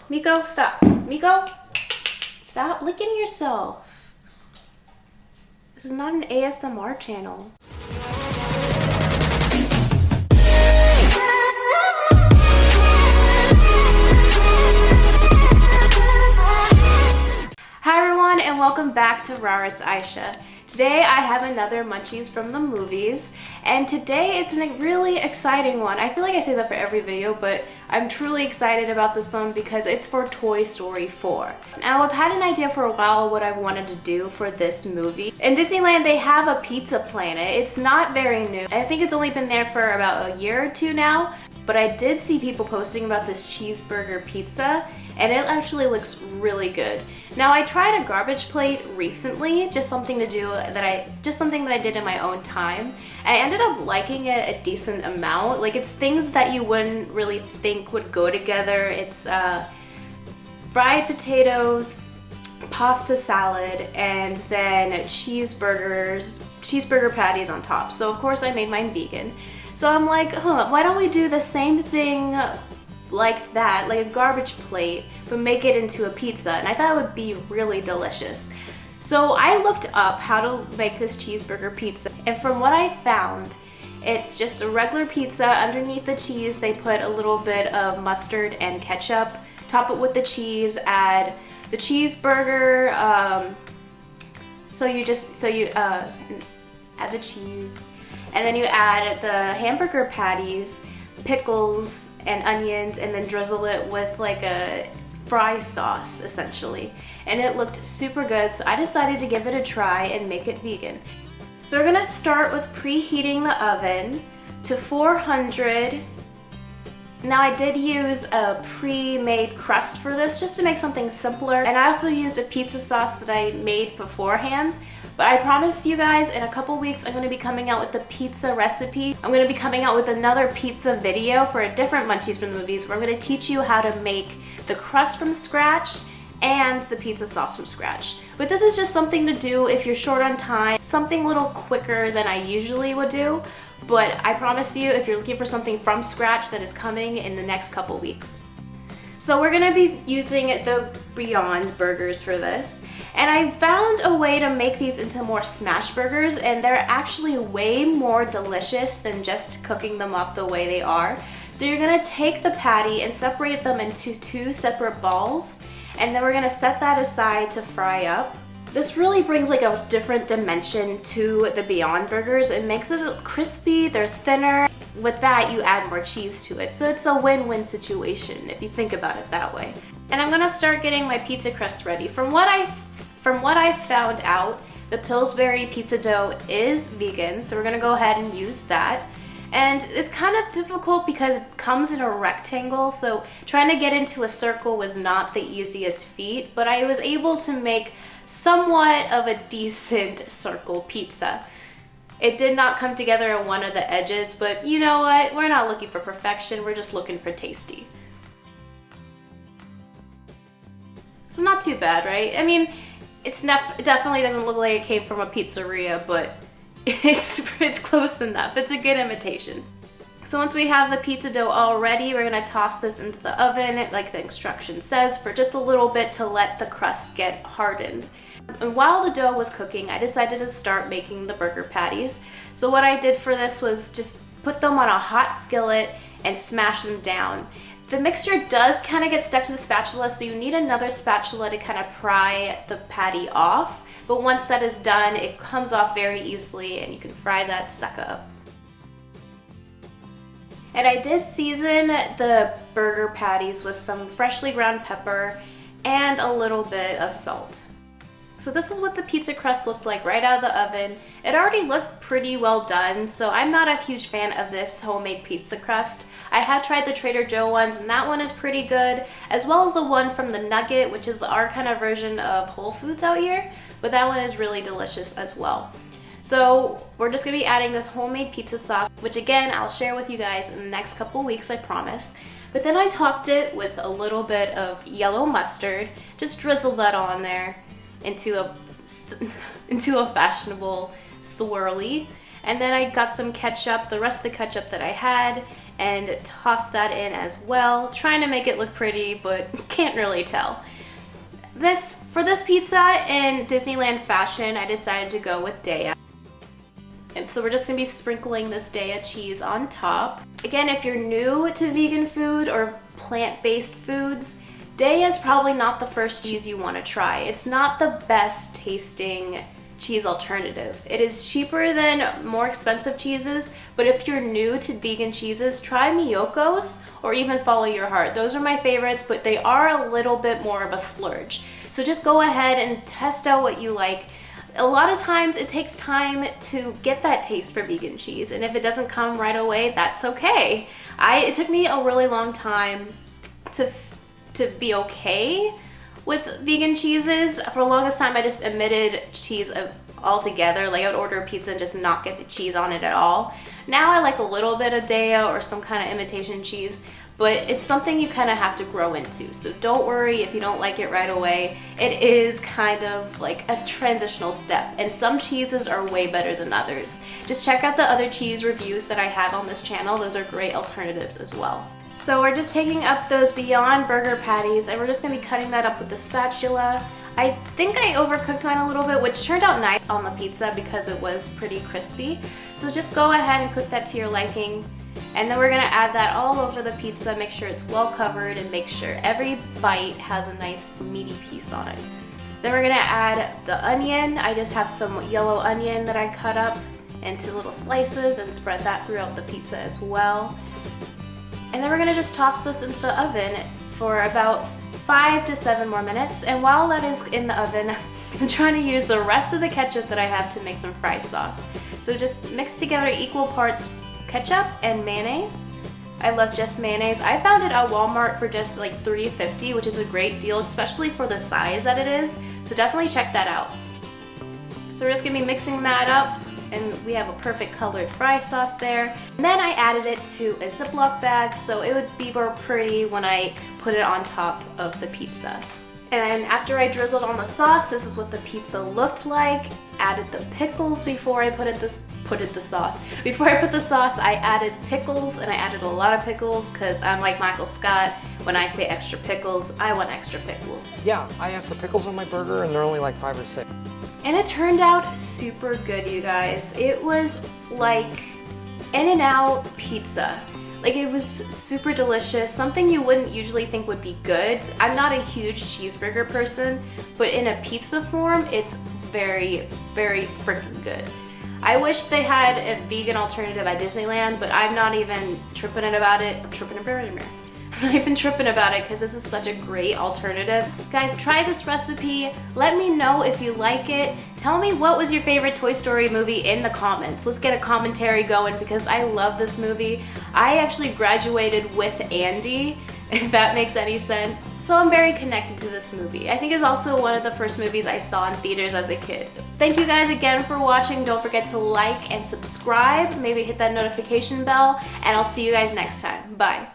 Miko, stop. Miko, stop licking yourself. This is not an ASMR channel. Hi everyone, and welcome back to Rarit's Aisha. Today I have another munchies from the movies, and today it's a really exciting one. I feel like I say that for every video, but I'm truly excited about this one because it's for Toy Story 4. Now, I've had an idea for a while what I wanted to do for this movie. In Disneyland, they have a pizza planet. It's not very new. I think it's only been there for about a year or two now, but I did see people posting about this cheeseburger pizza, and it actually looks really good. Now, I tried a garbage plate recently, just something that I did in my own time. I ended up liking it a decent amount. Like, it's things that you wouldn't really think would go together. It's fried potatoes, pasta salad, and then cheeseburger patties on top. So of course I made mine vegan. So I'm like, why don't we do the same thing like that, like a garbage plate, but make it into a pizza? And I thought it would be really delicious. So I looked up how to make this cheeseburger pizza, and from what I found, it's just a regular pizza. Underneath the cheese, they put a little bit of mustard and ketchup, top it with the cheese, add the cheeseburger, so you add the cheese, and then you add the hamburger patties, pickles, and onions, and then drizzle it with like a fry sauce, essentially. And it looked super good, so I decided to give it a try and make it vegan. So we're gonna start with preheating the oven to 400. Now, I did use a pre-made crust for this just to make something simpler, and I also used a pizza sauce that I made beforehand. But I promise you guys, in a couple weeks, I'm going to be coming out with the pizza recipe. I'm going to be coming out with another pizza video for a different Munchies from the movies, where I'm going to teach you how to make the crust from scratch and the pizza sauce from scratch. But this is just something to do if you're short on time, something a little quicker than I usually would do. But I promise you, if you're looking for something from scratch, that is coming in the next couple weeks. So we're going to be using the Beyond Burgers for this. And I found a way to make these into more smash burgers, and they're actually way more delicious than just cooking them up the way they are. So you're gonna take the patty and separate them into two separate balls, and then we're gonna set that aside to fry up. This really brings like a different dimension to the Beyond Burgers. It makes it crispy, they're thinner. With that, you add more cheese to it. So it's a win-win situation if you think about it that way. And I'm gonna start getting my pizza crust ready. From what I found out, the Pillsbury pizza dough is vegan, so we're gonna go ahead and use that. And it's kind of difficult because it comes in a rectangle, so trying to get into a circle was not the easiest feat, but I was able to make somewhat of a decent circle pizza. It did not come together on one of the edges, but you know what? We're not looking for perfection, we're just looking for tasty. So not too bad, right? I mean, it definitely doesn't look like it came from a pizzeria, but it's close enough. It's a good imitation. So once we have the pizza dough all ready, we're gonna toss this into the oven, like the instruction says, for just a little bit to let the crust get hardened. And while the dough was cooking, I decided to start making the burger patties. So what I did for this was just put them on a hot skillet and smash them down. The mixture does kind of get stuck to the spatula, so you need another spatula to kind of pry the patty off. But once that is done, it comes off very easily and you can fry that sucker up. And I did season the burger patties with some freshly ground pepper and a little bit of salt. So this is what the pizza crust looked like right out of the oven. It already looked pretty well done, so I'm not a huge fan of this homemade pizza crust. I have tried the Trader Joe ones, and that one is pretty good, as well as the one from the Nugget, which is our kind of version of Whole Foods out here, but that one is really delicious as well. So we're just gonna be adding this homemade pizza sauce, which again, I'll share with you guys in the next couple weeks, I promise. But then I topped it with a little bit of yellow mustard, just drizzle that on there into a fashionable swirly. And then I got some ketchup, the rest of the ketchup that I had, and toss that in as well. Trying to make it look pretty, but can't really tell. For this pizza in Disneyland fashion, I decided to go with Daya. And so we're just gonna be sprinkling this Daya cheese on top. Again, if you're new to vegan food or plant-based foods, Daya is probably not the first cheese you wanna try. It's not the best tasting cheese alternative. It is cheaper than more expensive cheeses, but if you're new to vegan cheeses, try Miyoko's or even Follow Your Heart. Those are my favorites, but they are a little bit more of a splurge. So just go ahead and test out what you like. A lot of times it takes time to get that taste for vegan cheese, and if it doesn't come right away, that's okay. It took me a really long time to be okay with vegan cheeses. For the longest time, I just omitted cheese altogether. Like I would order a pizza and just not get the cheese on it at all. Now I like a little bit of Daya or some kind of imitation cheese, but it's something you kind of have to grow into. So don't worry if you don't like it right away. It is kind of like a transitional step, and some cheeses are way better than others. Just check out the other cheese reviews that I have on this channel. Those are great alternatives as well. So we're just taking up those Beyond Burger patties, and we're just gonna be cutting that up with the spatula. I think I overcooked mine a little bit, which turned out nice on the pizza because it was pretty crispy. So just go ahead and cook that to your liking. And then we're gonna add that all over the pizza, make sure it's well covered, and make sure every bite has a nice meaty piece on it. Then we're gonna add the onion. I just have some yellow onion that I cut up into little slices and spread that throughout the pizza as well. And then we're gonna just toss this into the oven for about 5 to 7 more minutes. And while that is in the oven, I'm trying to use the rest of the ketchup that I have to make some fry sauce. So just mix together equal parts ketchup and mayonnaise. I love just mayonnaise. I found it at Walmart for just like $3.50, which is a great deal, especially for the size that it is. So definitely check that out. So we're just gonna be mixing that up, and we have a perfect colored fry sauce there. And then I added it to a Ziploc bag so it would be more pretty when I put it on top of the pizza. And after I drizzled on the sauce, this is what the pizza looked like. Added the pickles before I put the sauce. Before I put the sauce, I added pickles, and I added a lot of pickles because I'm like Michael Scott. When I say extra pickles, I want extra pickles. Yeah, I asked for pickles on my burger, and they're only like 5 or 6. And it turned out super good, you guys. It was like In-N-Out pizza. Like, it was super delicious, something you wouldn't usually think would be good. I'm not a huge cheeseburger person, but in a pizza form, it's very, very freaking good. I wish they had a vegan alternative at Disneyland, but I'm not even tripping about it. I'm not even tripping about it because this is such a great alternative. Guys, try this recipe. Let me know if you like it. Tell me what was your favorite Toy Story movie in the comments. Let's get a commentary going because I love this movie. I actually graduated with Andy, if that makes any sense. So I'm very connected to this movie. I think it's also one of the first movies I saw in theaters as a kid. Thank you guys again for watching. Don't forget to like and subscribe. Maybe hit that notification bell, and I'll see you guys next time. Bye.